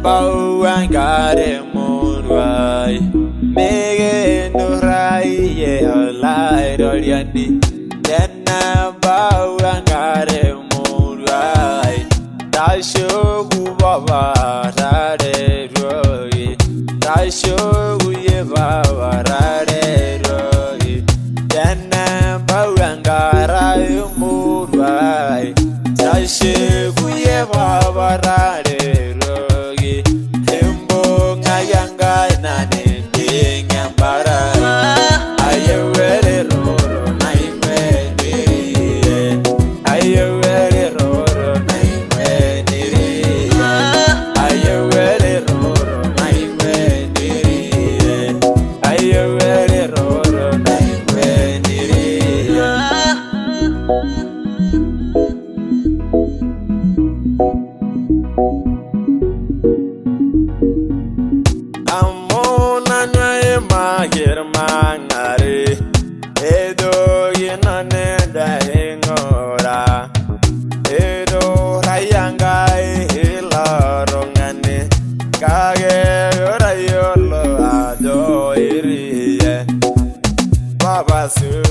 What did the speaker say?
Bauan gare monwai mege nurai ye alai doriandi denna bauan gare monwai dasho baba rare roi dasho ye baba rare roi denna bauan gare monwai dasho ye baba rare Mangare edo yinane daingora edo rayanga hilarongane kage yorayolo ado iriye baba su